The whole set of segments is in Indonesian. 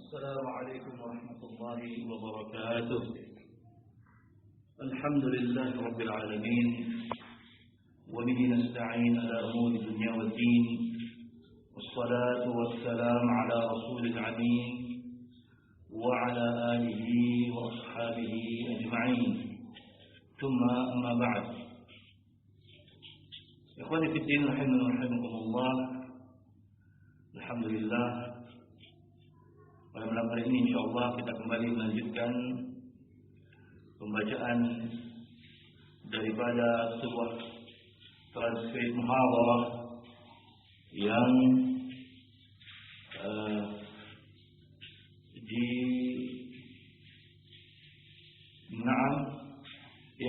السلام عليكم ورحمة الله وبركاته. الحمد لله رب العالمين، وبه نستعين على أمور الدنيا والدين، والصلاة والسلام على رسول الأمين وعلى آله وأصحابه أجمعين. ثم أما بعد، إخواني في الدين رحمنا ورحمكم الله. Alhamdulillah, pada malam hari ini insyaallah kita kembali melanjutkan pembacaan daripada sebuah transkrip muhadharah yang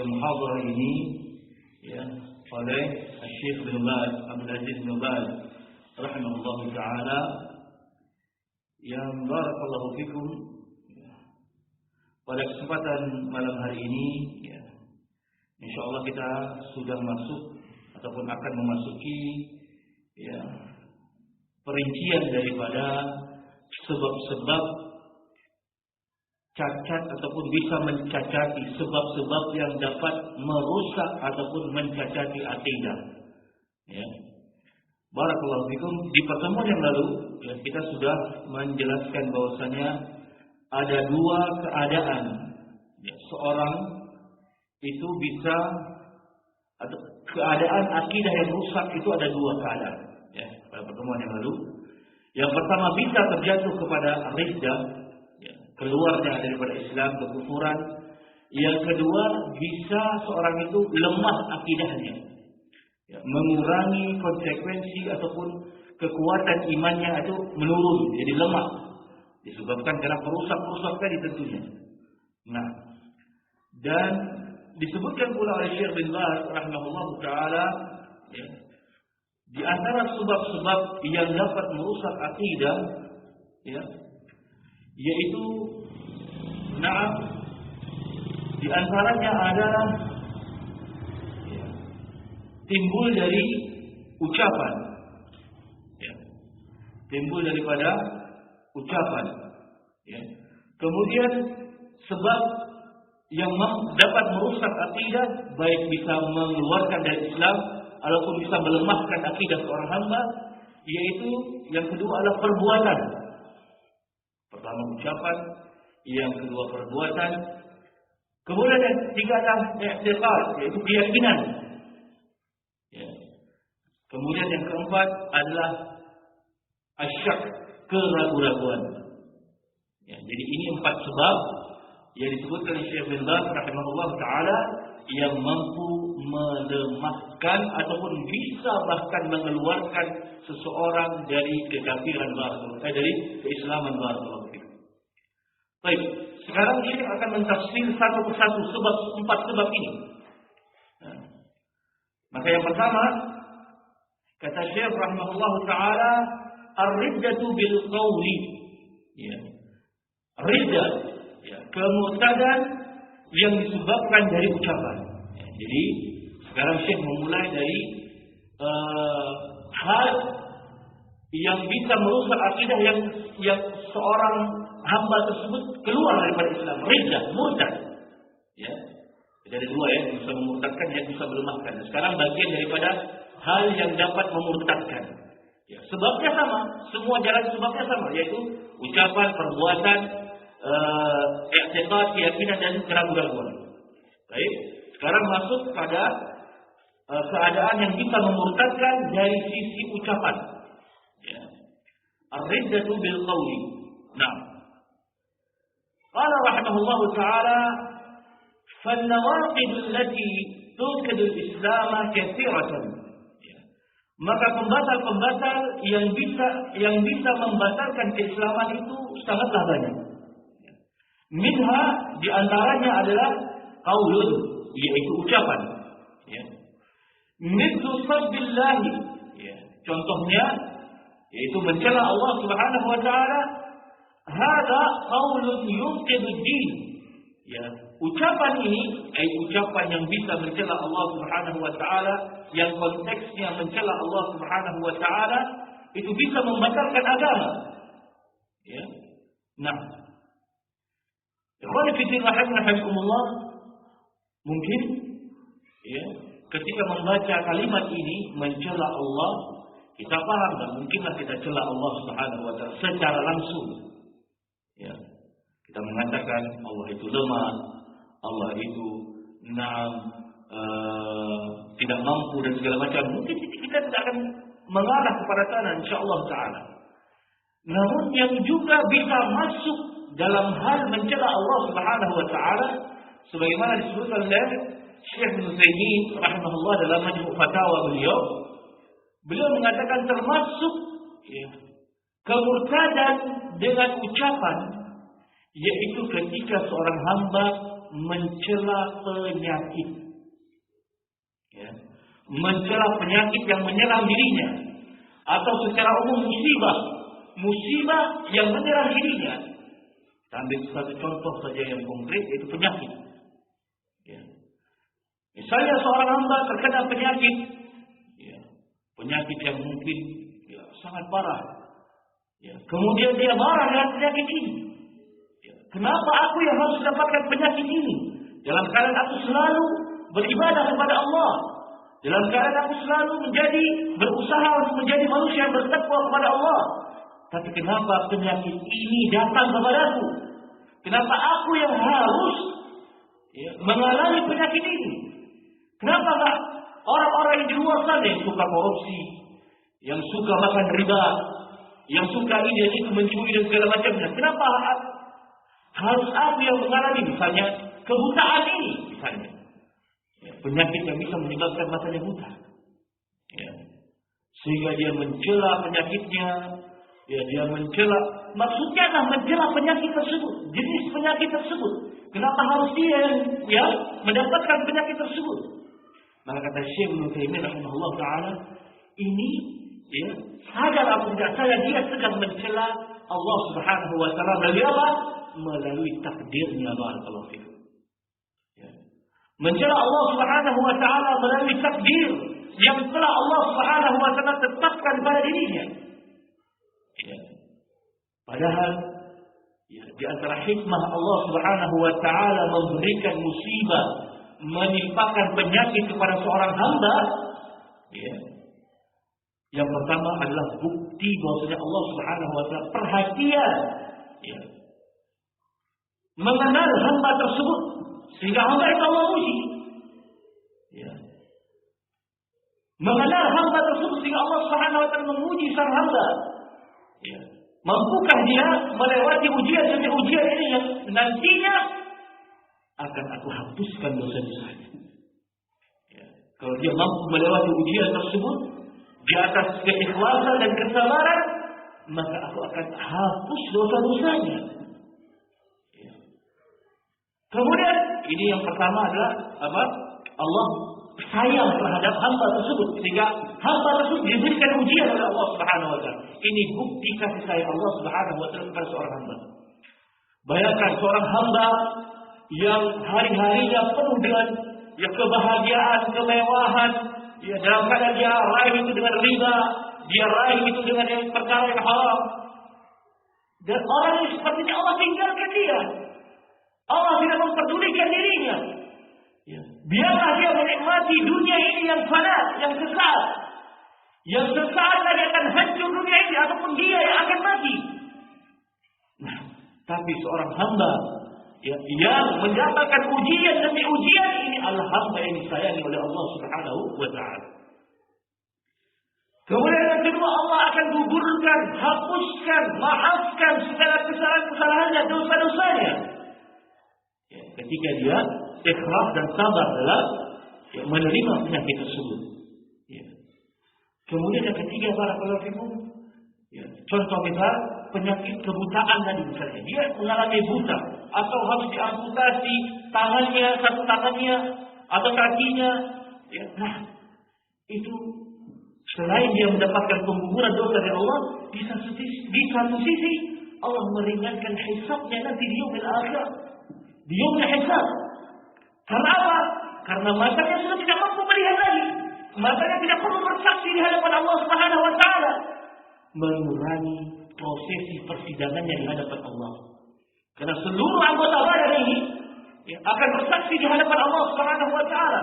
muhadharah ini ya oleh Syekh bin Baz, Abdul Aziz bin Baz rahimahullah ta'ala, yang barakallahu fikum. Pada kesempatan malam hari ini ya, insyaallah kita sudah masuk ataupun akan memasuki ya perincian daripada sebab-sebab cacat ataupun bisa mencacati, sebab-sebab yang dapat merusak ataupun mencacati akidah ya. Barakallahu fikum. Di pertemuan yang lalu ya, kita sudah menjelaskan bahwasanya ada dua keadaan ya, seorang itu bisa, atau keadaan akidah yang rusak itu ada dua keadaan ya, pada pertemuan yang lalu. Yang pertama, bisa terjatuh kepada riddah ya, keluarnya daripada Islam, kekufuran. Yang kedua, bisa seorang itu lemah akidahnya ya, mengurangi konsekuensi ataupun kekuatan imannya itu menurun, jadi lemah, disebabkan karena perusak-perusak tadi tentunya. Nah, dan disebutkan pula oleh Syekh bin Baz rahimahullah ta'ala ya, di antara sebab-sebab yang dapat merusak akidah ya, yaitu di antaranya adalah timbul dari ucapan ya, timbul daripada ucapan ya. Kemudian sebab yang dapat merusak akidah, baik bisa mengeluarkan dari Islam ataupun bisa melemahkan akidah seorang hamba, yaitu yang kedua adalah perbuatan. Pertama ucapan, yang kedua perbuatan, kemudian yang ketiga adalah i'tiqad, yaitu keyakinan. Ya. Kemudian yang keempat adalah asyak, keraguan-raguan. Ya, jadi ini empat sebab yang disebutkan oleh Syekh bin Baz rahimahullah ta'ala yang mampu melemahkan ataupun bisa bahkan mengeluarkan seseorang dari kekafiran dari keislaman barakallahu fikum. Baik, sekarang Syekh akan mentafsir satu persatu empat sebab ini. Maka yang pertama, kata Syekh rahimahullah ta'ala, ar-riddatu bil qawli ya. Riddah ya, kemurtadan yang disebabkan dari ucapan ya. Jadi sekarang Syekh memulai dari hal yang bisa merusak akidah yang seorang hamba tersebut keluar daripada Islam, riddah, murtad ya. Jadi ada dua ya, yang bisa memurtadkan, yang bisa melemahkan. Sekarang bagian daripada hal yang dapat memurtadkan. Ya, sebabnya sama, semua jalan sebabnya sama, yaitu ucapan, perbuatan, i'tiqad, keyakinan dan keraguan-raguan. Baik, sekarang masuk pada keadaan yang bisa memurtadkan dari sisi ucapan. Ya. Ar-riddatu bil qawli. Nah, qala rahimahullahu ta'ala, فالنواقض التي تنقض الإسلام كثيرة. Maka pembatal-pembatal yang bisa membatalkan keislaman itu sangatlah banyak. Minha, di antaranya adalah qaulun, yaitu ucapan. Ya. Mithlu sabbillah, ya. Contohnya yaitu mencela Allah Subhanahu wa taala. Hada qaulun yunqidu din. Ya, ucapan ini ucapan yang bisa mencela Allah Subhanahu wa taala, yang konteksnya mencela Allah Subhanahu wa taala, itu bisa membatalkan agama. Ya. Nah, ikhwan fillah rahimakumullah, mungkin ya, ketika membaca kalimat ini mencela Allah, kita paham dan mungkinlah kita cela Allah Subhanahu wa taala secara langsung. Ya. Kita mengatakan Allah itu lemah, Allah itu tidak mampu dan segala macam. Mungkin kita tidak akan mengarah kepada sana insyaallah taala. Namun yang juga bisa masuk dalam hal mencela Allah Subhanahu wa taala sebagaimana disebutkan oleh Syekh Ibnu Utsaimin rahimahullah dalam Majmu' Fatawa beliau mengatakan termasuk ya, kemurtadan dengan ucapan, yaitu ketika seorang hamba mencela penyakit, ya, mencela penyakit yang menyerang dirinya, atau secara umum musibah yang menyerang dirinya. Kita ambil satu contoh saja yang konkret, yaitu penyakit. Ya. Misalnya seorang hamba terkena penyakit, ya, penyakit yang mungkin ya, sangat parah. Ya. Kemudian dia marah dengan penyakit ini. Ya. Kenapa aku yang harus mendapatkan penyakit ini? Dalam keadaan aku selalu beribadah kepada Allah. Dalam keadaan aku selalu berusaha untuk menjadi manusia yang bertakwa kepada Allah. Tapi kenapa penyakit ini datang kepadaku? Kenapa aku yang harus ya, mengalami penyakit ini? Kenapa enggak orang-orang yang di luar sana yang suka korupsi, yang suka makan riba, yang suka ini dan itu mencuri dan segala macamnya? Kenapa harus aku yang mengalami misalnya kebutaan ini misalnya? Ya, penyakit yang bisa menyebabkan matanya buta. Ya. Sehingga dia mencela penyakitnya. Ya, dia mencela, maksudnya adalah mencela penyakit tersebut, jenis penyakit tersebut. Kenapa harus dia yang mendapatkan penyakit tersebut? Maka kata Syekh Ibnu Utsaimin rahimahullah taala, ini ya, sadar atau tidak sadar dia sedang mencela Allah Subhanahu wa taala melalui apa? Melalui takdirnya, barakallahu fikum. Ya. Mencela Allah Subhanahu wa taala melalui takdir yang telah Allah Subhanahu wa taala tetapkan pada dirinya. Ya. Padahal ya, di antara hikmah Allah Subhanahu wa taala memberikan musibah, menimpakan penyakit kepada seorang hamba, ya. Yang pertama adalah bukti bahwasanya Allah Subhanahu wa taala perhatian, ya, mengenal hamba tersebut sehingga hamba itu Allah uji. Ya. Mengenal hamba tersebut sehingga Allah Subhanahu wa taala menguji sang hamba. Ya. Mampukah dia melewati ujian demi ujian ini yang nantinya akan aku hapuskan dosa-dosanya. Ya. Kalau dia mampu melewati ujian tersebut di atas keikhlasan dan kesabaran, maka aku akan hapus dosa-dosanya. Ya. Kemudian ini yang pertama adalah apa? Allah sayang terhadap hamba tersebut sehingga hamba tersebut diberikan ujian oleh Allah Subhanahu wa taala. Ini bukti kasih sayang Allah Subhanahu wa taala kepada seorang hamba. Bayangkan seorang hamba yang hari-harinya penuh dengan ya kebahagiaan, kemewahan, ya dalam keadaan dia raih itu dengan riba, dia raih itu dengan yang perkara yang haram. Dan orang yang seperti ini Allah tinggalkan dia. Allah tidak memperdulikan dirinya. Ya. Biarlah dia menikmati dunia ini yang fana, yang sesaat. Yang sesaat lagi akan hancur dunia ini ataupun dia yang akan mati. Nah, tapi seorang hamba ya, yang mendapatkan ujian demi ujian ini adalah hamba yang disayangi oleh Allah Subhanahu wa taala. Kemudian yang kedua, Allah akan gugurkan, hapuskan, maafkan segala kesalahan-kesalahannya, dosa-dosanya. Ya, ketika dia ikhlas dan sabar dalam ya, menerima penyakit tersebut. Ya. Kemudian yang ketiga, barakallahu fikum, ya, contoh misal penyakit kebutaan tadi misalnya, dia mengalami buta atau harus diamputasi tangannya, satu tangannya atau kakinya. Ya. Nah, itu selain dia mendapatkan pengguguran dosa dari Allah, di satu sisi Allah meringankan hisabnya nanti di yaumil akhir, di yaumil hisab. Karena apa? Karena matanya sudah tidak mampu melihat lagi. Matanya tidak perlu bersaksi di hadapan Allah Subhanahu wa taala. Mengurangi prosesi persidangannya di hadapan Allah. Karena seluruh anggota badan ini akan bersaksi di hadapan Allah Subhanahu wa taala.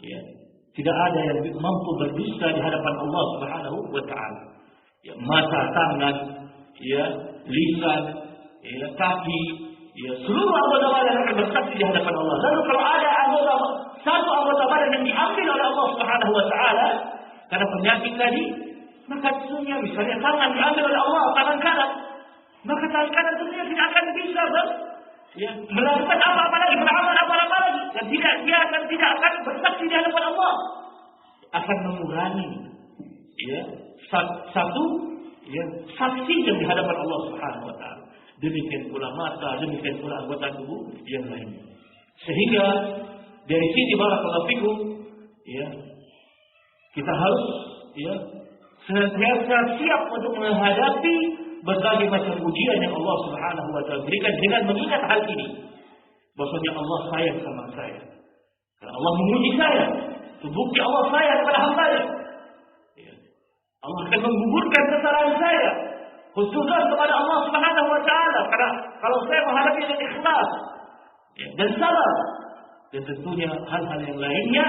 Ya, tidak ada yang mampu berdusta di hadapan Allah Subhanahu wa taala. Ya, mata, tangan, ya, lisan, ya, kaki, ya, seluruh anggota badan akan bersaksi di hadapan Allah. Lalu kalau ada satu anggota badan yang diambil oleh Allah Subhanahu wa taala karena penyakit tadi, maka tentunya misalnya tangan diambil oleh Allah, tangan kanan, maka tangan kanan tentunya tidak akan bisa melakukan apa-apa lagi, beramal apa-apa lagi, dan dia tidak akan bersaksi di hadapan Allah, akan mengurangi satu saksi yang di hadapan Allah Subhanahu wa taala. Demikian pula mata, demikian pula anggota tubuh yang lainnya. Sehingga dari sini barakallahu fikum, kita harus senantiasa siap untuk menghadapi berbagai macam ujian yang Allah Subhanahu wa taala berikan dengan mengingat hal ini. Bahwasanya Allah sayang sama saya. Karena Allah memuji saya. Itu bukti Allah sayang kepada hamba-Nya. Allah akan menggugurkan kesalahan saya. Khususkan kepada Allah Subhanahu wa taala. Karena kalau saya menghadapi dengan ikhlas dan sabar, dan tentunya hal-hal yang lainnya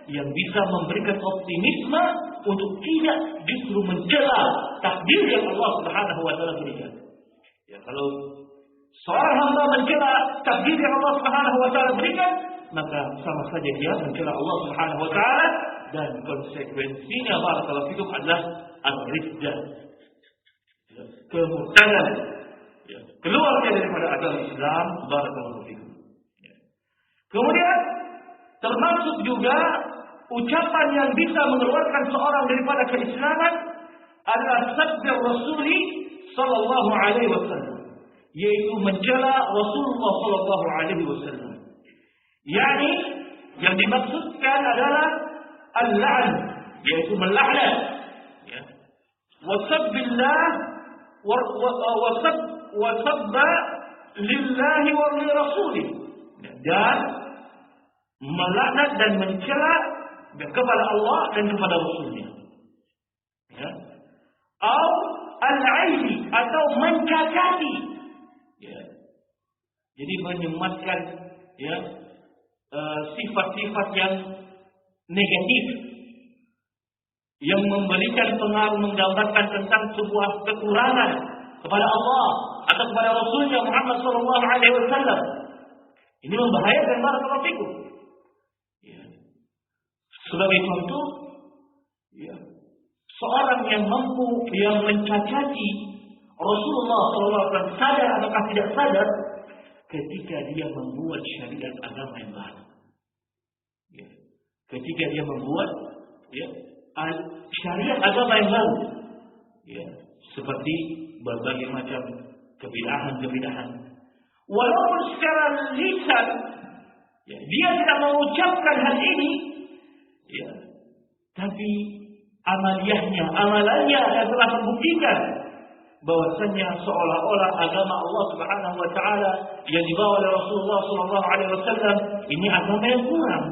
yang bisa memberikan optimisme untuk tidak justru mencela takdir yang Allah Subhanahu wa taala berikan. Ya, kalau seorang hamba mencela takdir yang Allah Subhanahu wa taala berikan, maka sama saja dia mencela Allah Subhanahu wa taala, dan konsekuensinya barakallahu fikum adalah ar-riddah. Ya, kemurtadan. Ya, keluarnya daripada agama Islam, barakallahu fikum. Ya. Kemudian termasuk juga ucapan yang bisa mengeluarkan seorang daripada keislaman adalah sabda Rasuli sallallahu alaihi wasallam, yaitu mencela Rasulullah sallallahu alaihi wasallam. Yani yang dimaksudkan adalah al-la'n, yaitu melaknat, ya. Wa sabbillah wa sabba lillahi wa li rasulih, dan melaknat dan mencela kepada Allah dan kepada Rasulnya. Ya. Al-aini, atau mencacati. Ya. Jadi menyematkan sifat-sifat yang negatif, yang memberikan pengaruh, menggambarkan tentang sebuah kekurangan kepada Allah atau kepada Rasulnya Muhammad sallallahu alaihi wasallam. Ini membahayakan barakallahu fikum. Sebagai contoh, seorang yang mampu mencacati Rasulullah SAW, sadar ataukah tidak sadar, ketika dia membuat syariat agama yang baru. Ya. Ketika dia membuat syariat agama yang baru, seperti berbagai macam kebidahan. Walaupun secara lisan dia tidak mengucapkan hal ini, tapi amalannya telah membuktikan bahwasanya seolah-olah agama Allah Subhanahu wa taala yang dibawa oleh Rasulullah sallallahu alaihi wasallam ini agama yang kurang.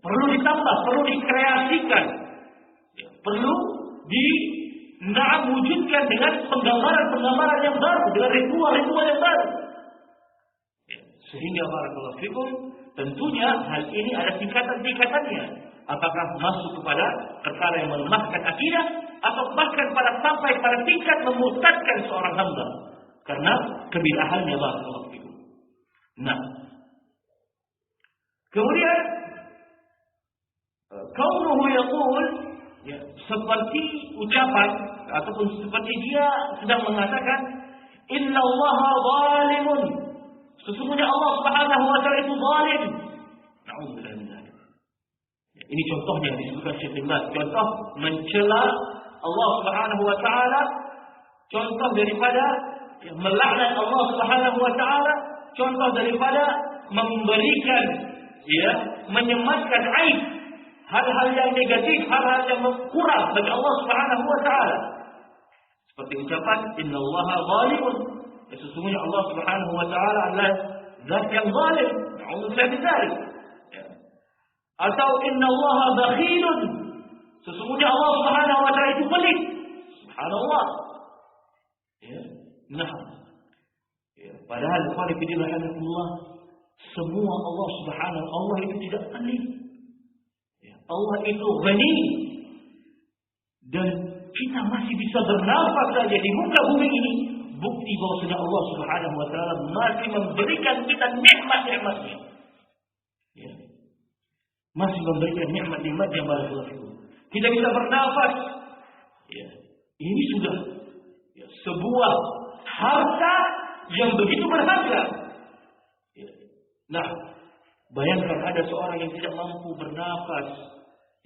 Perlu ditambah, perlu dikreasikan. Perlu wujudkan dengan penggambaran yang baru, dengan ritual yang baru. Sehingga barakallahu fikum, tentunya hal ini ada tingkatan-tingkatannya. Apakah masuk kepada perkara yang melemahkan akidah, atau bahkan sampai pada tingkat memurtadkan seorang hamba karena kebidahannya barakallahu fikum. Nah, kemudian kaunuhu yaqul, seperti ucapan ataupun seperti dia sedang mengatakan innallaha zalimun, sesungguhnya Allah Subhanahu wa taala itu zalim. Na'udzubillah min dzalik. Ini contohnya yang disebutkan Syekh bin Baz, contoh mencela Allah Subhanahu wa taala, contoh daripada melaknat Allah Subhanahu wa taala, contoh daripada memberikan menyematkan aib, hal-hal yang negatif, hal-hal yang kurang bagi Allah Subhanahu wa taala. Seperti ucapan innallaha zalimun, sesungguhnya Allah Subhanahu wa taala adalah zat yang zalim. Na'udzubillah min dzalik. Atau innallaha bakhilun, sesungguhnya Allah Subhanahu wa taala itu pelit. Subhanallah. Nah, Ya, padahal Allah, semua Allah Subhanahu Allah itu tidak pelit. Ya, Allah itu ghani. Dan kita masih bisa bernafas saja di muka bumi ini, bukti bahwa sudah Allah Subhanahu wa taala masih memberikan kita nikmat-nikmatnya. Ya. Masih memberikan nikmat-nikmat yang baru. Kita bisa bernafas. Ya. Ini sudah sebuah harta yang begitu berharga. Ya. Nah, bayangkan ada seorang yang tidak mampu bernafas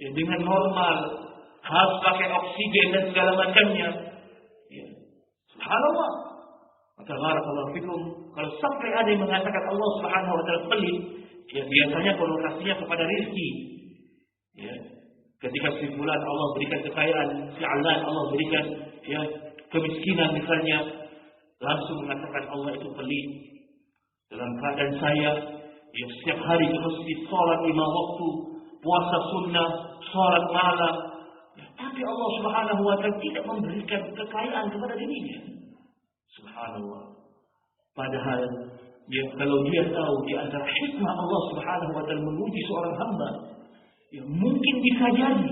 dengan normal, harus pakai oksigen dan segala macamnya. Ya. Subhanallah. Maka barakallahu fikum, kalau sampai ada yang mengatakan Allah Subhanahu wa taala pelit, ya biasanya konotasinya kepada rezeki. Ya. Ketika si fulan Allah berikan kekayaan, si alan Allah berikan kemiskinan misalnya, langsung mengatakan Allah itu pelit. Dalam keadaan saya setiap hari ke masjid, salat 5 waktu, puasa sunnah, salat malam, tapi Allah Subhanahu wa taala tidak memberikan kekayaan kepada dirinya. Subhanallah. Padahal kalau dia tahu di antara hikmah Allah Subhanahu wa taala menguji seorang hamba, mungkin bisa jadi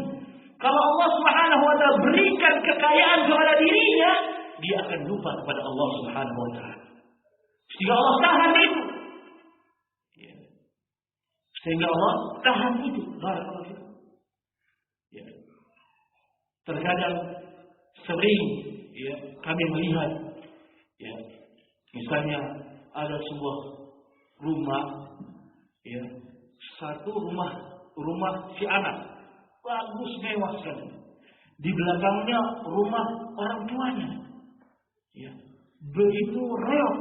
kalau Allah Subhanahu wa taala berikan kekayaan kepada dirinya, dia akan lupa kepada Allah Subhanahu wa taala. Sehingga Allah tahan itu. Sehingga Allah tahan itu. Barakallahu fikum. Terkadang sering kami melihat misalnya ada sebuah rumah, satu rumah si anak bagus, mewah sekali. Di belakangnya rumah orang tuanya, begitu reot,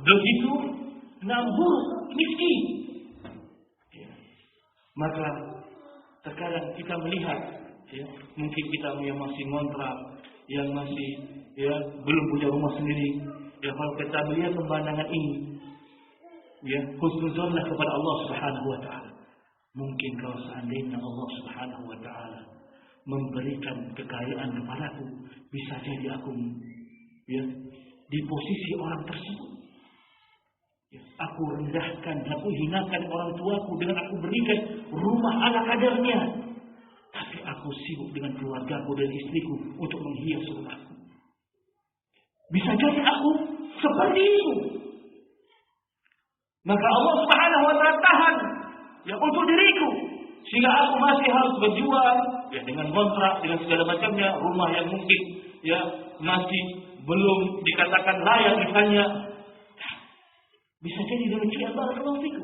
begitu nambur, miskin. Maka terkadang kita melihat, mungkin kita yang masih ngontrak, yang masih belum punya rumah sendiri, kalau kita melihat pemandangan ini, husnuzonlah kepada Allah Subhanahu wa taala. Mungkin kalau seandainya Allah Subhanahu wa taala memberikan kekayaan kepadaku, bisa jadi aku di posisi orang tersebut. Aku rendahkan, aku hinakan orang tuaku dengan aku berikan rumah ala kadarnya. Tapi aku sibuk dengan keluargaku dan istriku untuk menghias rumahku. Bisa jadi aku seperti itu. Maka Allah Subhanahu wa taala tahan untuk diriku, sehingga aku masih harus berjuang dengan kontrak, dengan segala macamnya, rumah yang mungkin masih belum dikatakan layak misalnya. Bisa jadi demikian, barakallahu fikum.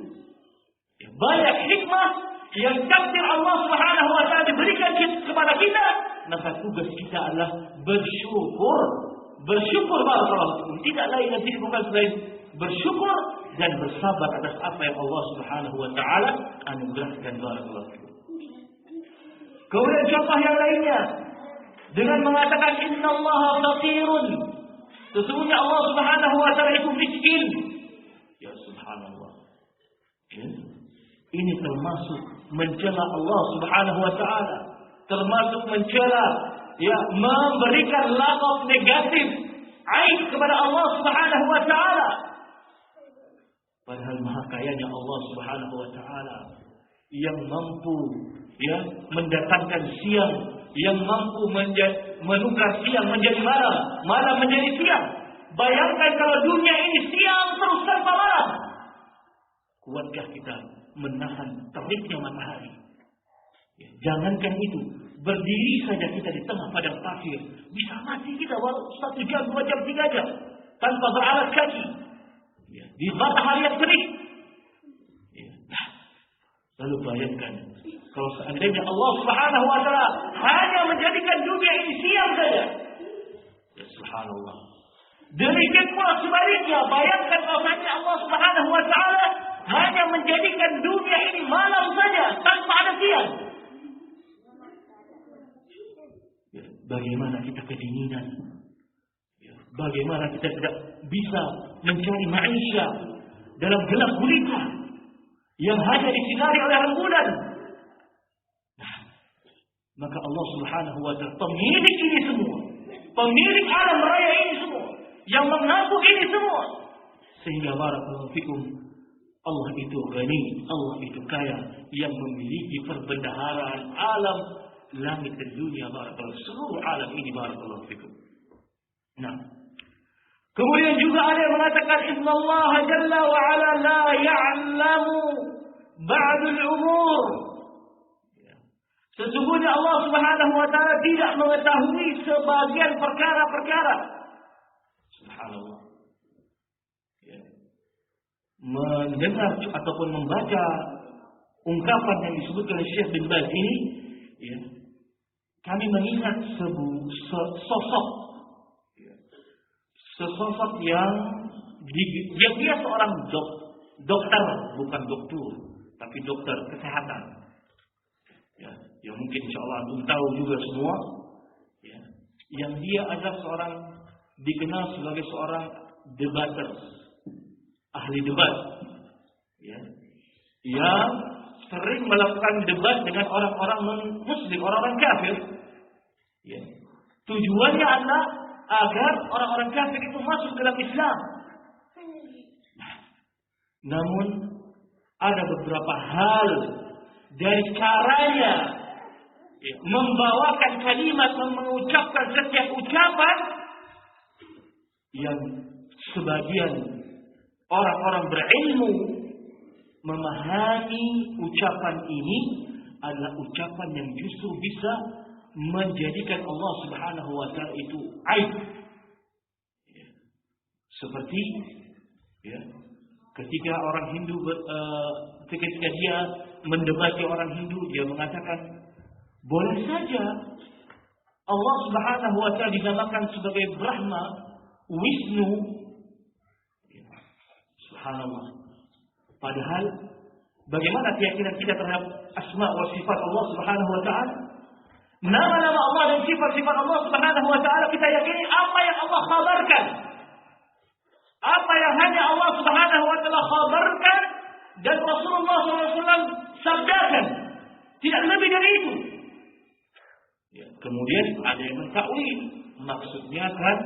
Banyak hikmah yang takdir Allah Subhanahu wa taala diberikan kepada kita, maka tugas kita adalah bersyukur. Bersyukur, barakallahu fikum. Tidak lain dan tidak bukan selain bersyukur dan bersabar atas apa yang Allah Subhanahu wa taala anugerahkan, barakallahu fikum. Kemudian contoh yang lainnya dengan mengatakan innallaha faqirun. Sesungguhnya Allah Subhanahu wa taala itu miskin. Ya subhanallah. Ini termasuk mencela Allah Subhanahu wa taala, termasuk mencela memberikan laqab negatif, aib kepada Allah Subhanahu wa taala. Padahal maha kayanya Allah Subhanahu wa taala yang mampu mendatangkan siang, yang mampu menukar siang menjadi malam, malam menjadi siang. Bayangkan kalau dunia ini siang terus tanpa malam. Kuatkah kita menahan teriknya matahari? Jangankan itu, berdiri saja kita di tengah padang pasir, bisa mati kita 1 jam, 2 jam, 3 jam tanpa beralas kaki. Di matahari yang terik. Lalu bayangkan kalau seandainya Allah Subhanahu wa taala hanya menjadikan dunia ini siang saja. Ya subhanallah. Demikian pula sebaliknya, bayangkan kalau hanya Allah Subhanahu wa taala hanya menjadikan dunia ini malam saja tanpa ada siang. Bagaimana kita kedinginan? Bagaimana kita tidak bisa mencari maisha dalam gelap gulita yang hanya disinari oleh rembulan? Maka Allah Subhanahu wa taala pemilik ini semua, pemilik alam raya ini semua, yang mengaku ini semua. Sehingga barakallahu fikum, Allah itu ghani, Allah itu kaya, yang memiliki perbendaharaan alam langit dan dunia, barakallahu, seluruh alam ini, barakallahu fikum. Nah, kemudian juga ada yang mengatakan innallaha jalla wa ala la ya'lamu ba'dul umur. Sesungguhnya Allah Subhanahu wa taala tidak mengetahui sebagian perkara-perkara. Subhanallah. Ya. Mendengar ataupun membaca ungkapan yang disebutkan oleh Syekh bin Baz ini, ya, kami mengingat sosok, sosok yang dia seorang dokter, bukan dokter, tapi dokter kesehatan. Ya, yang mungkin insyaallah antum tahu juga semua, ya, yang dia adalah seorang dikenal sebagai seorang debater, ahli debat, ya, yang sering melakukan debat dengan orang-orang non-muslim, orang-orang kafir. Ya. Tujuannya adalah agar orang-orang kafir itu masuk dalam Islam. Namun ada beberapa hal dari caranya, ya, membawakan kalimat, mengucapkan setiap ucapan yang sebagian orang-orang berilmu memahami ucapan ini adalah ucapan yang justru bisa menjadikan Allah Subhanahu wa taala itu aib. Ya. Seperti, ya, ketika orang Hindu ketika dia mendebati orang Hindu, dia mengatakan boleh saja Allah Subhanahu wa taala dinamakan sebagai Brahma, Wisnu. Ya. Subhanallah. Padahal bagaimana keyakinan kita terhadap asma wa sifat Allah Subhanahu wa taala? Nama-nama Allah dan sifat-sifat Allah Subhanahu wa taala kita yakini apa yang Allah khabarkan. Apa yang hanya Allah Subhanahu wa taala khabarkan dan Rasulullah SAW sabdakan. Tidak lebih dari itu. Ya, kemudian ada yang mentakwil. Maksudnya kan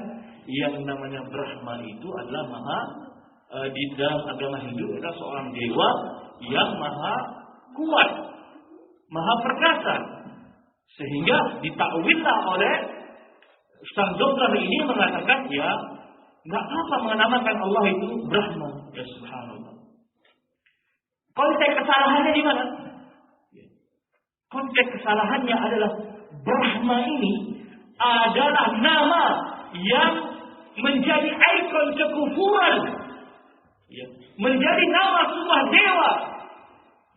yang namanya Brahma itu adalah maha, di dalam agama Hindu adalah seorang dewa yang maha kuat, maha perkasa. Sehingga ditakwillah oleh sang dokter ini mengatakan, ya nggak apa menamakan Allah itu Brahma. Ya subhanallah. Konteks kesalahannya di mana? Konteks kesalahannya adalah Brahma ini adalah nama yang menjadi ikon kekufuran, ya, menjadi nama sebuah dewa,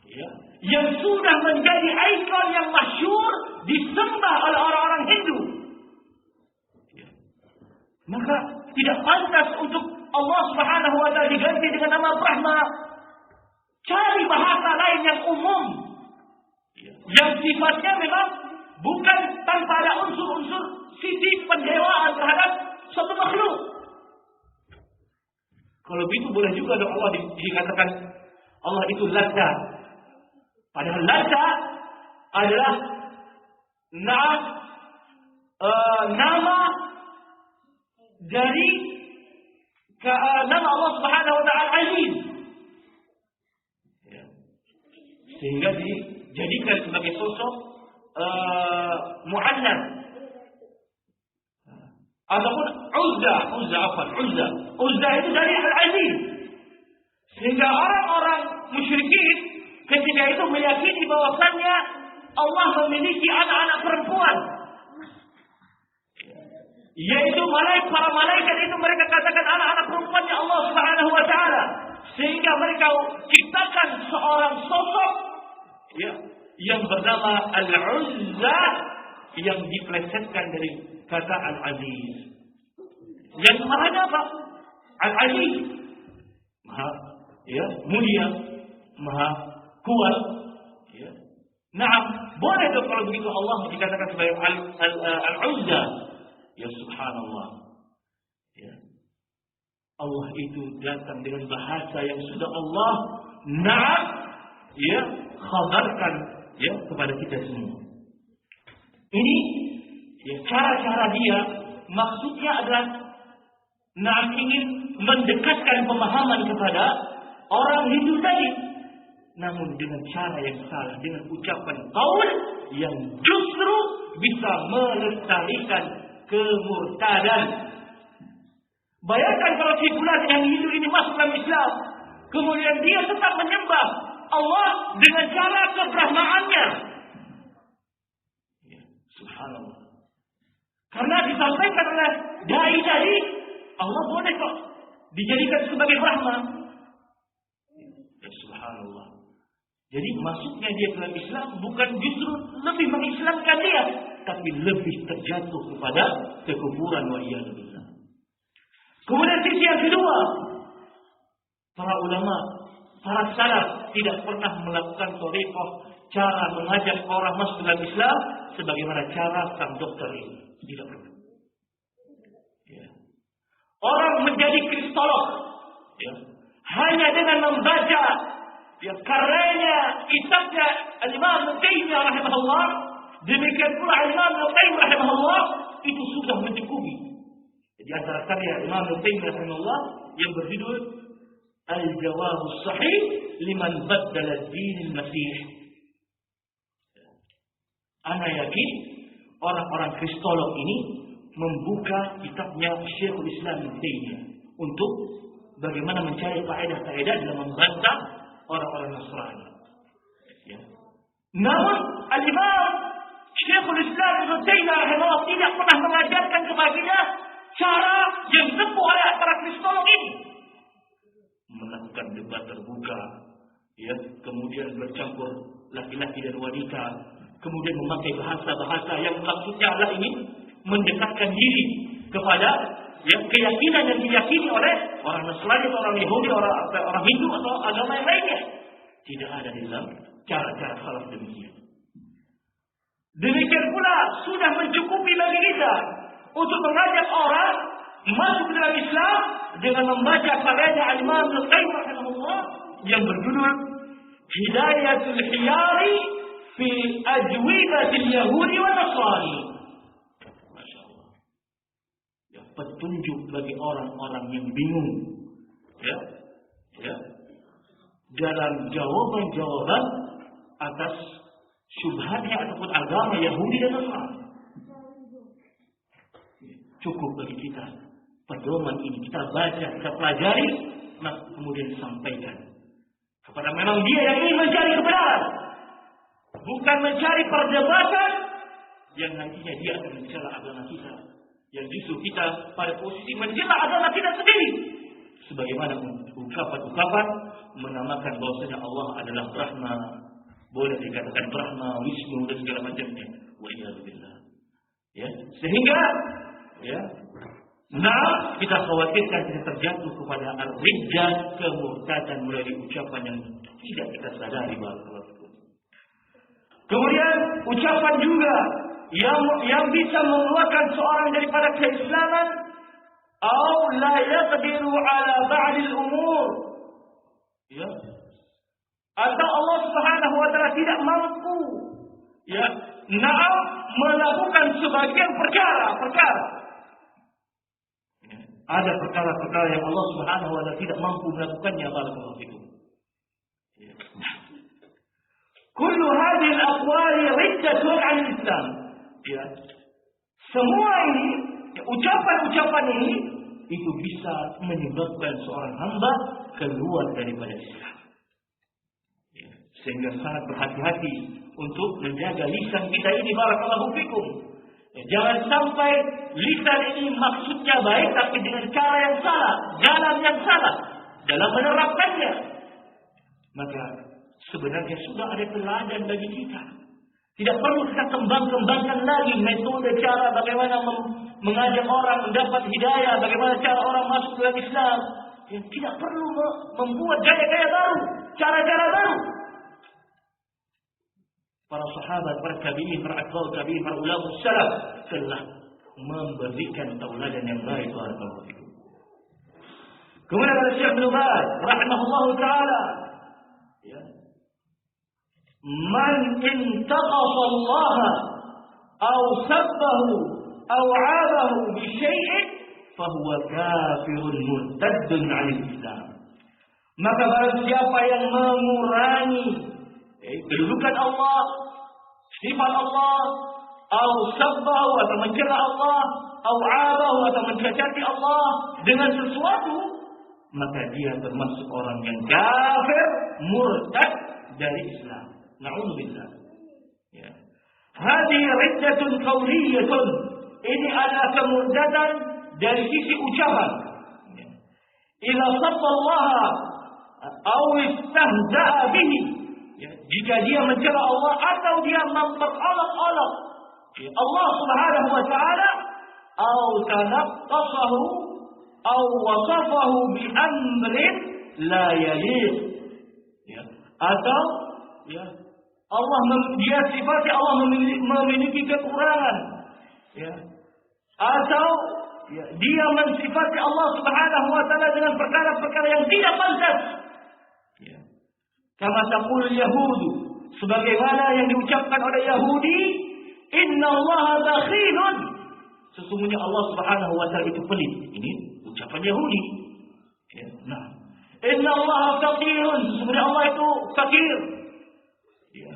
ya, yang sudah menjadi ikon yang masyhur disembah oleh orang-orang Hindu. Ya. Maka tidak pantas untuk Allah Subhanahu wa taala diganti dengan nama Brahma. Cari bahasa lain yang umum, ya, yang sifatnya memang bukan tanpa ada unsur-unsur sisi pendewaan terhadap suatu makhluk. Kalau begitu boleh juga dong Allah dikatakan Allah itu Ladda. Padahal Ladda adalah nama dari nama Allah Subhanahu wa taala Aziz. Ya. Sehingga dijadikan sebagai sosok mu'annas. Ataupun Uzza itu dari Al-Aziz. Sehingga orang-orang musyrikin ketika itu meyakini bahwasannya Allah memiliki anak-anak perempuan. Yaitu para malaikat itu mereka katakan anak-anak perempuannya Allah Subhanahu wa taala. Sehingga mereka ciptakan seorang sosok, ya, yang bernama Al-Uzza yang diplesetkan dari kata Al-Aziz. Yang maknanya apa? Al-Aziz, maha, ya, mulia, maha kuat. Ya. Nah, boleh dong kalau begitu Allah dikatakan sebagai Al-Uzza. Ya subhanallah. Ya. Allah itu datang dengan bahasa yang sudah Allah ya, khabarkan, ya, kepada kita semua. Ini, ya, cara-cara dia maksudnya adalah ingin mendekatkan pemahaman kepada orang Hindu tadi, namun dengan cara yang salah, dengan ucapan qaul yang justru bisa melestarikan kemurtadan. Bayangkan kalau si fulan yang Hindu ini masuk dalam Islam, kemudian dia tetap menyembah Allah dengan cara kebrahmaannya. Ya, subhanallah. Karena disampaikan oleh dai tadi, Allah boleh kok dijadikan sebagai Brahma. Ya, subhanallah. Jadi masuknya dia ke dalam Islam bukan justru lebih mengislamkan dia, tapi lebih terjatuh kepada kekufuran wa iyyabillah. Kemudian sisi yang kedua, para ulama, para salaf tidak pernah melakukan thariqah, cara mengajak orang masuk dalam Islam sebagaimana cara sang dokter ini. Tidak pernah. Ya. Orang menjadi kristolog, ya, hanya dengan membaca karyanya, kitabnya Al-Imam Ibnu Taimiyah rahimahullah, demikian pula Al-Imam Ibnu Qayyim rahimahullah, itu sudah mencukupi. Di antara karya Imam Ibnu Taimiyah rahimahullah yang berjudul Al-Jawabus Sahih liman baddala ad-din al-Masih. Ana yakin orang-orang kristolog ini membuka kitabnya Syekhul Islam Ibnu Taimiyah untuk bagaimana mencari faedah-faedah dalam membantah orang-orang Nasrani. Ya. Namun Al-Imam Syekhul Islam Ibnu Taimiyah rahimahullah tidak pernah mengajarkan kepada kita cara yang ditempuh oleh para kristolog ini. Melakukan debat terbuka, ya, kemudian bercampur laki-laki dan wanita, kemudian memakai bahasa-bahasa yang maksudnya adalah ingin mendekatkan diri kepada keyakinan yang diyakini oleh orang Nasrani, orang Yahudi, orang Hindu atau agama yang lainnya. Tidak ada di dalam cara-cara salaf demikian. Demikian pula sudah mencukupi bagi kita untuk mengajak orang masuk dalam Islam dengan membaca karyanya Al-Imam Ibnu Qayyim rahimahullah yang berjudul Hidayatul Hiyari fi Ajwibatil Yahudi wa Nasrani. Masya Allah. Ya, petunjuk bagi orang-orang yang bingung, ya, dalam jawaban-jawaban atas syubhatnya ataupun agama Yahudi dan Nasrani. Cukup bagi kita pedoman ini, kita baca, kita pelajari, kemudian disampaikan kepada memang dia yang ingin mencari kebenaran, bukan mencari perdebatan yang nantinya dia akan mencela agama kita, yang justru kita pada posisi mencela agama kita sendiri, sebagaimana ungkapan-ungkapan menamakan bahwasanya Allah adalah Brahma, boleh dikatakan Brahma, Wisnu dan segala macamnya. Wa iyyabillah. Ya, sehingga kita khawatirkan kita terjatuh kepada ar-riddah, kemurtadan melalui ucapan yang tidak kita sadari. Kemudian ucapan juga yang bisa mengeluarkan seorang daripada keislaman, atau la yaqdiru ala ba'd al-umur. Ya. Atau Allah Subhanahu wa taala tidak mampu melakukan sebagian perkara. Ada perkara-perkara yang Allah Subhanahu wa taala tidak mampu melakukannya. Barakallahu fikum. Kullu hadhihi al-aqwali riddatun 'an al-Islam. Ya. Semua ini, ucapan-ucapan ini itu bisa menyebabkan seorang hamba keluar daripada Islam. Ya. Sehingga sangat berhati-hati untuk menjaga lisan kita ini. Barakallahu fikum. Jangan sampai lisan ini maksudnya baik, tapi dengan cara yang salah, jalan yang salah dalam menerapkannya. Maka sebenarnya sudah ada teladan bagi kita. Tidak perlu kita kembangkan lagi metode cara bagaimana mengajak orang mendapat hidayah, bagaimana cara orang masuk dalam Islam. Yang tidak perlu membuat gaya-gaya baru, cara-cara baru. Para sahabat, para tabi'in, para atba'ut tabi'in, para ulama salaf telah memberikan tauladan yang baik. Kemudian ada Syekh Ibnu Baz rahimahullahu taala, ya, man intaqasa Allah aw sabbahu aw 'abahu bi syai'in fahuwa kafirun murtaddun 'anil Islam. Maka barang siapa yang mengurangi kedudukan Allah, sifat Allah, atau sabbahu atau mencela Allah, atau abahu atau mencacati Allah dengan sesuatu, maka dia termasuk orang yang kafir, murtad dari Islam. Na'udzubillah. Ya. Hadhihi riddatun qauliyatun. Ini adalah kemurtadan dari sisi ucapan. Ya. Idza sabballaha aw istahza'a bihi. Ya. Jika dia mencela Allah atau dia memperolok-olok Allah Subhanahu wa taala, atau tanaqqasahu atau wasafahu bi amrin la yaliq. Ya. Atau ya, Allah dia sifatnya Allah memiliki kekurangan. Ya. Atau ya, dia mensifati Allah Subhanahu wa taala dengan perkara-perkara yang tidak pantas. Ya. Kama taqul yahudu, sebagaimana yang diucapkan oleh Yahudi, innallaha bakhilun. Sesungguhnya Allah Subhanahu wa taala itu pelit. Ini ucapan Yahudi. Ya. Nah, innallaha faqirun. Sesungguhnya Allah itu fakir. Ya.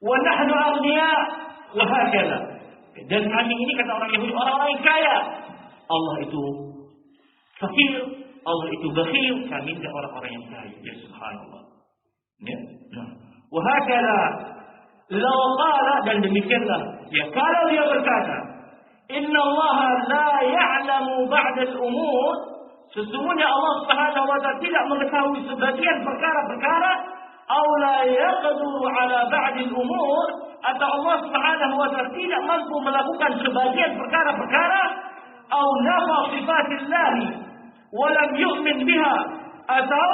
Wa nahnu aghniya wa hakala. Dan kami ini kata orang Yahudi orang-orang yang kaya. Allah itu fakir, Allah itu bakhil, kami adalah orang-orang yang kaya. Ya subhanallah. Ya. Nah, wa hakala law qala, dan demikianlah ya kalau dia berkata, innallaha la ya'lamu ba'da al-umur, sesungguhnya Allah Subhanahu wa taala tidak mengetahui sebagian perkara-perkara, aw la yaqdiru ala ba'd al-umur, atau Allah Subhanahu wa taala tidak mampu melakukan sebagian perkara-perkara, aw nafa sifatillah wa lam yu'min biha, atau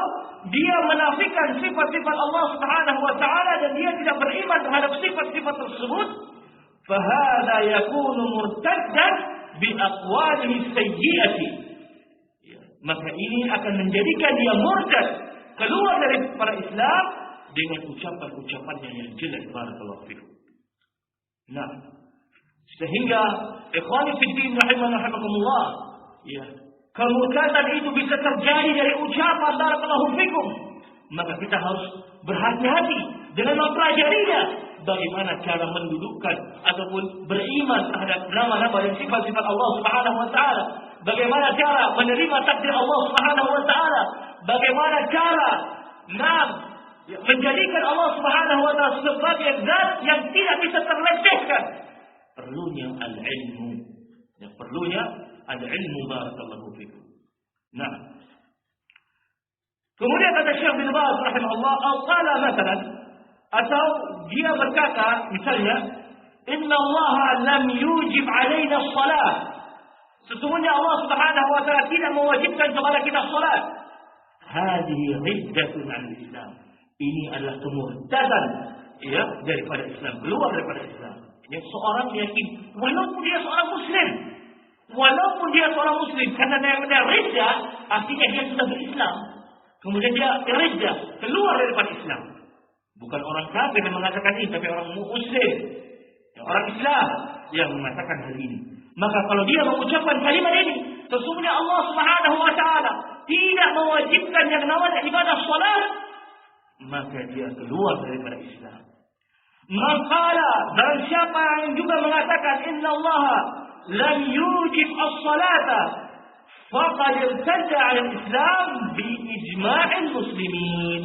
dia menafikan sifat-sifat Allah Subhanahu wa taala dan dia tidak beriman terhadap sifat-sifat tersebut, fahadha yakunu murtaddan bi aqwalihi sayyi'ati. Ya, maka ini akan menjadikan dia murtad, keluar dari para Islam dengan ucapan-ucapannya yang jelek. Barakallahu fikum. Nah, sehingga ikhwani fi din rahimakumullah, ya, kemurtadan itu bisa terjadi dari ucapan. Barakallahu fikum. Maka kita harus berhati-hati dengan mempelajarinya, bagaimana cara mendudukkan ataupun beriman terhadap nama-nama dan sifat-sifat Allah Subhanahu wa taala, bagaimana cara menerima takdir Allah Subhanahu wa taala, bagaimana cara menjadikan Allah Subhanahu wa taala sebagai zat yang tidak bisa terlecehkan. Perlunya al-ilmu. Yang perlunya al-ilmu. Barakallahu fikum. Nah, kemudian kata Syekh bin Baz rahimahullah, qala masalan, atau dia berkata misalnya, inna Allah lam yujib alaina as-salat, sesungguhnya Allah Subhanahu wa taala tidak mewajibkan kepada kita salat. Hadhihi riddatun 'anil Islam. Ini adalah kemurtadan ya daripada Islam, keluar daripada Islam. Yang seorang yakin walaupun dia seorang muslim, karena dia riddah artinya dia sudah berislam. Kemudian dia riddah, keluar daripada Islam. Bukan orang kafir yang mengatakan ini, tapi orang muslim, orang Islam yang mengatakan hal ini. Maka kalau dia mengucapkan kalimat ini, sesungguhnya Allah Subhanahu wa taala tidak mewajibkan yang namanya ibadah salat, maka dia keluar daripada Islam. Maka dan siapa yang juga mengatakan inna Allah lam yujib as-salata, faqad irtadda 'ala al-Islam bi ijma'il muslimin.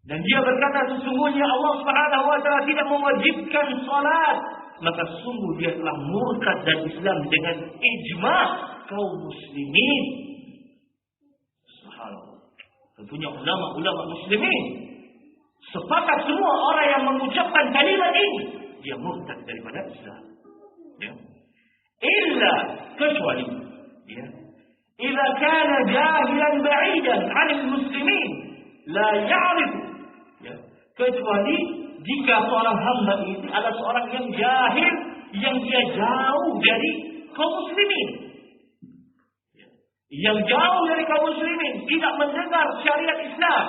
Dan dia berkata sesungguhnya Allah Subhanahu wa taala tidak mewajibkan salat, maka sungguh dia telah murtad dari Islam dengan ijma' kaum muslimin. Subhanallah. Tentunya ulama-ulama muslimin sepakat semua orang yang mengucapkan kalimat ini dia murtad daripada Islam. Ya. Illa kecuali ya, idza kana jahilan ba'idan 'anil muslimin la ya'rifu, ya, kecuali jika seorang hamba ini adalah seorang yang jahil, yang dia jauh dari kaum muslimin, ya, yang jauh dari kaum muslimin, tidak mendengar syariat Islam.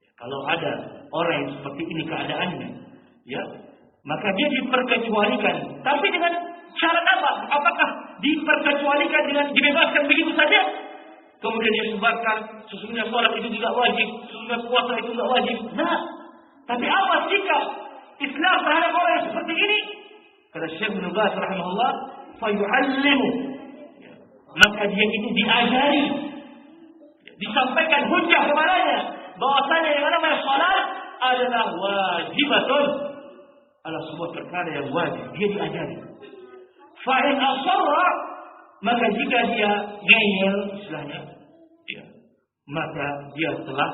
Ya, kalau ada orang yang seperti ini keadaannya, ya, maka dia diperkecualikan, tapi dengan Syarat apa? Apakah diperkecualikan dengan dibebaskan begitu saja? Kemudian dia sebarkan, sesungguhnya sholat itu tidak wajib, sesungguhnya puasa itu tidak wajib. Nah, tapi apa sikap Islam terhadap orang yang seperti ini? Kata Syekh Ibnu Baz rahimahullah, fayu'allimu. Maka dia itu diajari, disampaikan hujjah kepadanya bahwasanya yang namanya salat adalah wajibatun, adalah sebuah perkara yang wajib. Dia diajari. Fa in asarra, maka jika dia ngeyel istilahnya, ya, maka dia telah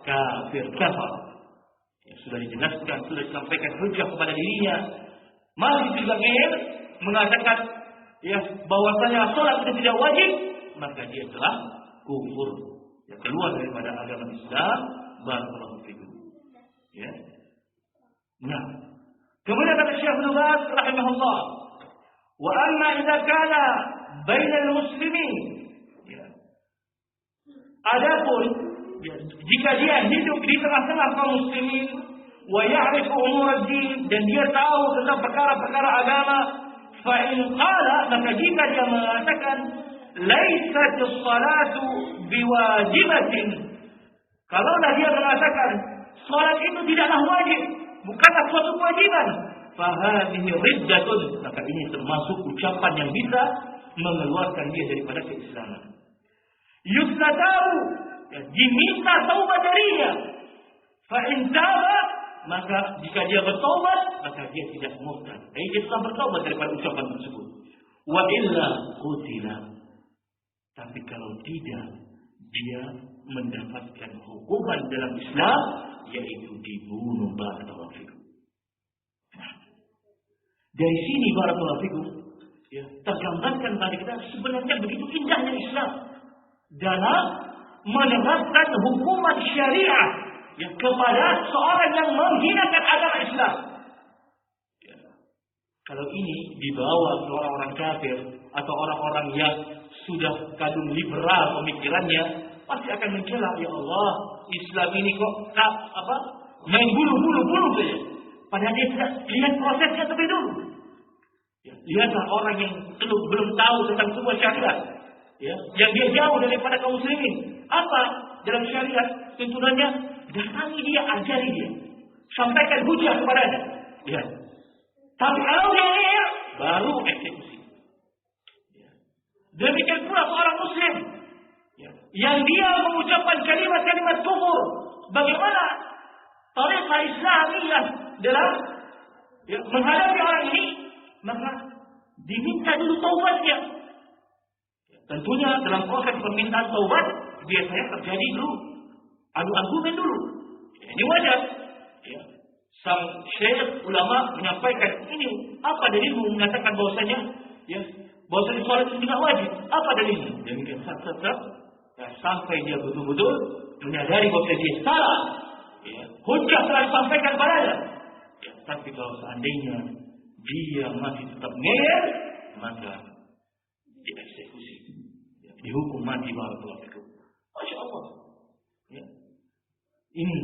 kafir. Ya, sudah dijelaskan, sudah disampaikan hujjah kepada dirinya, masih juga ngeyel mengatakan ya bahwasanya salat itu tidak wajib, maka dia telah kufur, ya, keluar daripada agama Islam. Barakallahu fikum. Ya. Nah, kemudian kata Syekh Ibnu Baz rahimahullah, wa amma idza kana bainal muslimin, ya. Adapun ya, jika dia hidup di tengah-tengah kaum muslimin, wa ya'rifu umur ad-din, dan dia tahu tentang perkara-perkara agama, fa in qala, maka jika dia mengatakan laysat as-salatu biwajibatin, kalaulah dia mengatakan salat itu tidaklah wajib, bukanlah suatu kewajiban, fa hadhihi riddatun, maka ini termasuk ucapan yang bisa mengeluarkan dia daripada keislaman. Yustatabu, ya, diminta taubat darinya. Fa in taba, maka jika dia bertaubat, maka dia tidak murtad. Dia telah bertaubat daripada ucapan tersebut. Wa illa qutila. Tapi kalau tidak, dia mendapatkan hukuman dalam Islam, yaitu dibunuh. Barakallahu fikum. Dari sini barakallahu fikum, ya, tergambarkan pada kita sebenarnya begitu indahnya Islam dalam menerapkan hukuman syariah, ya, kepada seorang yang menghinakan agama Islam. Ya. Kalau ini dibawa ke orang-orang kafir atau orang-orang yang sudah kadung liberal pemikirannya, pasti akan mencela, ya Allah, Islam ini kok main bulu saja. Padahal dia tidak lihat prosesnya terlebih dulu. Ya, lihatlah orang yang belum tahu tentang sebuah syariat, ya, yang dia jauh daripada kaum muslimin. Apa dalam syariat tuntunannya? Datangi dia, ajari dia, sampaikan hujah kepadanya. Ya. Tapi kalau dia lihat, baru eksekusi. Ya. Demikian pula seorang muslim, ya, yang dia mengucapkan kalimat-kalimat kufur, bagaimana tariqah Islamiyah dalam, ya, menghadapi orang ini? Maka diminta dulu taubatnya. Ya, tentunya dalam proses permintaan taubat biasanya terjadi dulu adu argumen dulu. Ya, ini wajar. Ya. Sang syekh ulama menyampaikan, ini apa dalilmu mengatakan bahwasanya, ya, bahwasanya salat itu tidak wajib? Apa dalilnya? Demikian ya, sampai dia betul-betul menyadari bahwa dia salah. Ya, hujjah telah disampaikan padanya. Ya, tapi kalau seandainya dia masih tetap ngeyel, maka dieksekusi, ya, dihukum mati. Barakallahu fikum. Masya Allah. Ya. Ini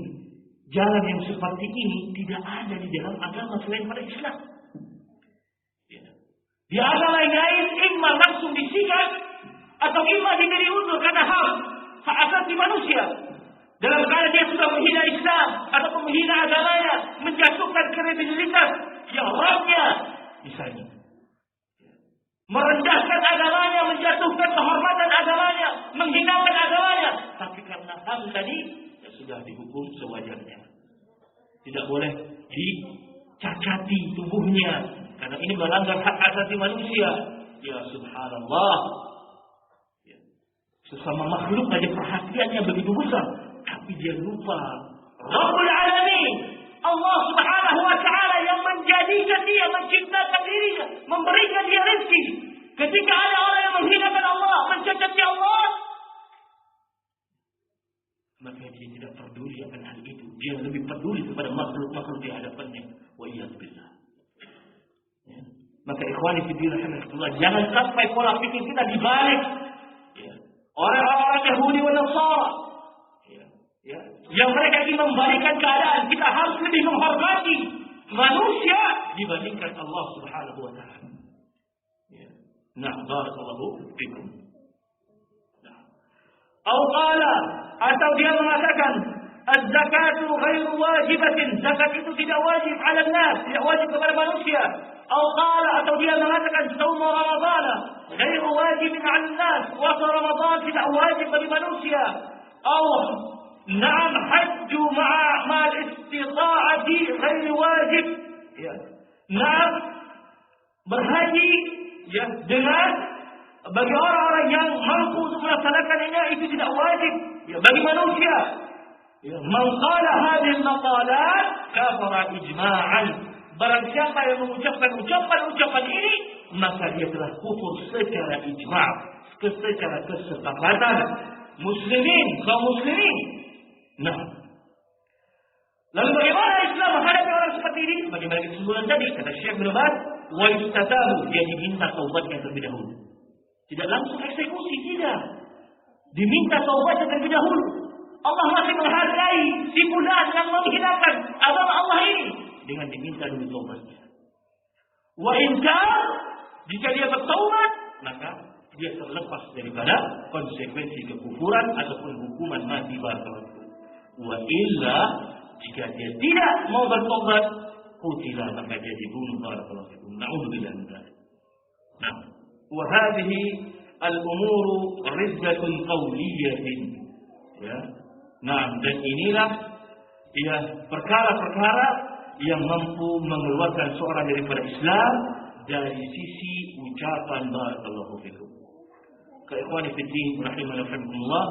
jalan yang seperti ini tidak ada di dalam agama selain pada Islam. Ya. Di agama yang lain, imma langsung disikat atau imma diberi undur karena hak asasi manusia. Dalam keadaan dia sudah menghina Islam atau menghina agamanya, menjatuhkan kredibilitas yang Rabbnya, misalnya, merendahkan agamanya, menjatuhkan kehormatan agamanya, menghinakan agamanya. Tapi karena hal tadi, ya, sudah dihukum sewajarnya. Tidak boleh dicacati tubuhnya, karena ini melanggar hak asasi manusia. Ya subhanallah. Ya. Sesama makhluk aja perhatiannya begitu besar, tapi dia lupa Rabbul Alamin, Allah Subhanahu wa Ta'ala, yang menjadikan dia, menciptakan dirinya, memberikan dia rezeki. Ketika ada orang yang menghinakan Allah, mencacati Allah, maka dia tidak peduli akan hal itu. Dia lebih peduli kepada makhluk-makhluk di hadapannya. Wa iyyabillah. Ya. Maka ikhwani fillah rahimahullah, jangan sampai pola pikir kita dibalik. Ya. Orang-orang Yahudi dan Nasara, ya, yang mereka ingin membalikan keadaan, kita harus lebih menghormati manusia dibandingkan Allah Subhanahu wa Ta'ala. Nah, barakallahu fikum. Atau qala, atau dia mengatakan az-zakatu ghairu wajibatin, zakat itu tidak wajib 'ala nas, tidak wajib kepada manusia. Atau qala, atau dia mengatakan shaum Ramadan ghairu wajibin 'ala nas, puasa Ramadan tidak wajib bagi manusia. Atau na'am hajju ma'al istita'ati ghairu wajib. Ya. Na'am berhaji ya dengan bagi orang-orang yang mampu untuk melaksanakannya itu tidak wajib ya bagi manusia. Ya, man qala hadhihi al-maqalat kafara ijma'an. Barang siapa yang mengucapkan ucapan ini, maka dia telah kufur secara ijma', secara kesepakatan muslimin, kaum muslimin. Nah, lalu bagaimana Islam menghadapi orang seperti ini? Bagaimana kesimpulan tadi kata Syekh bin Baz, wa yustatabu, dia diminta taubatnya terlebih dahulu. Tidak langsung eksekusi, tidak. Diminta taubatnya terlebih dahulu. Allah masih menghargai si fulan yang menghinakan agama Allah ini dengan diminta dulu taubatnya. Wa in kana, jika dia bertaubat, maka dia terlepas daripada konsekuensi kekufuran ataupun hukuman mati barakallahu. Wa illa, jika dia tidak mau bertobat, qutila, maka dia dibunuh barakallahu. Na'udzubillah min dzalik. Nah, wa hadhihi al-umuru riddatun qawliyatin. Ya. Nah, dan inilah ya perkara-perkara yang mampu mengeluarkan seorang daripada Islam dari sisi ucapan barakallahu fikum. Ikhwani fi din rahimakumullah,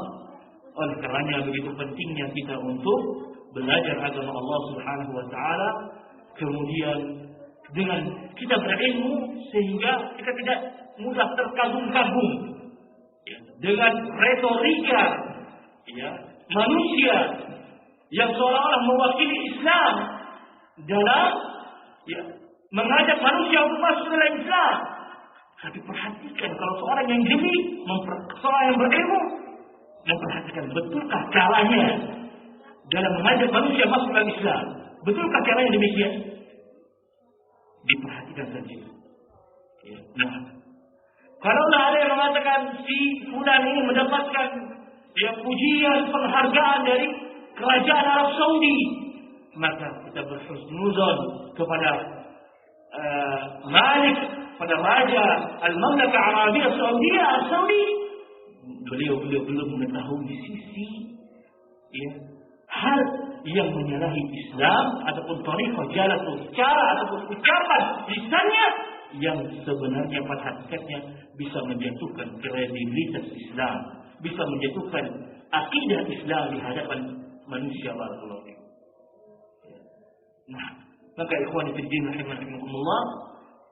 oleh karenanya begitu pentingnya kita untuk belajar agama Allah Subhanahu wa taala, kemudian dengan kita berilmu sehingga kita tidak mudah terkagum-kagum ya, dengan retorika ya manusia yang seolah-olah mewakili Islam dalam ya mengajak manusia untuk masuk dalam Islam. Tapi perhatikan, kalau seorang yang jeli, seorang yang berilmu, memperhatikan betulkah caranya dalam mengajak manusia masuk dalam Islam. Betulkah caranya demikian? Diperhatikan saja. Ya. Nah, kalau ada yang mengatakan si fulan ini mendapatkan ya pujian, penghargaan dari kerajaan Arab Saudi, maka kita berhusnuzon kepada Malik, pada Raja Al-Mamlakah Arabiyah Saudi. Beliau belum mengetahui di sisi ya, hal yang menyalahi Islam ataupun tariqah jalan cara ataupun ucapan lisannya yang sebenarnya pada hakikatnya bisa menjatuhkan kredibilitas Islam, bisa menjatuhkan akidah Islam di hadapan manusia barakallahu fikum. Nah, maka ikhwan fillah rahimakumullah,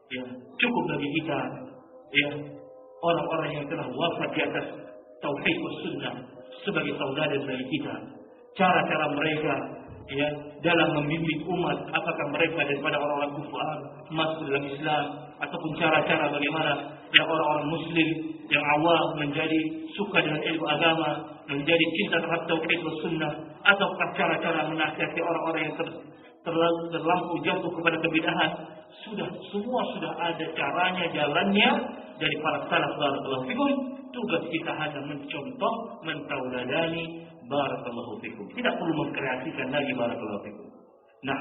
ya cukup bagi kita ya orang-orang yang telah wafat di atas tauhid was sunnah sebagai saudara bagi kita. Cara-cara mereka ya dalam membimbing umat, apakah mereka daripada orang-orang kufar masuk dalam Islam, ataupun cara-cara bagaimana ya orang-orang muslim yang awam menjadi suka dengan ilmu agama, menjadi cinta terhadap tauhid was sunnah, ataukah cara-cara menasihati orang-orang yang terlampau jatuh kepada kebidahan. Semua sudah ada caranya, jalannya dari para salaf barakallahu fikum. Tugas kita hanya mencontoh, mentauladani barakallahu fikum. Tidak perlu mengkreasikan lagi barakallahu fikum. Nah,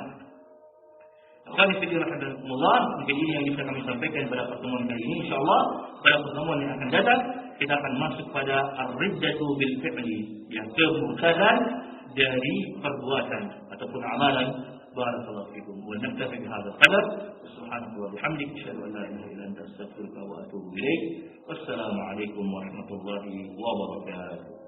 kami sedih rahmatullah, mungkin ini yang bisa kami sampaikan pada pertemuan kali ini. Insyaallah pada pertemuan yang akan datang kita akan masuk pada ar-riddatu bil fi'li, yang kemurtadan dari perbuatan ataupun amalan. barakallahu fikum. Wa naktafi bihadza qadar. Subhanallah wa bihamdihi asyhadu an la ilaha illa anta astaghfiruka wa atubu ilaik. Wassalamu alaikum warahmatullahi wabarakatuh.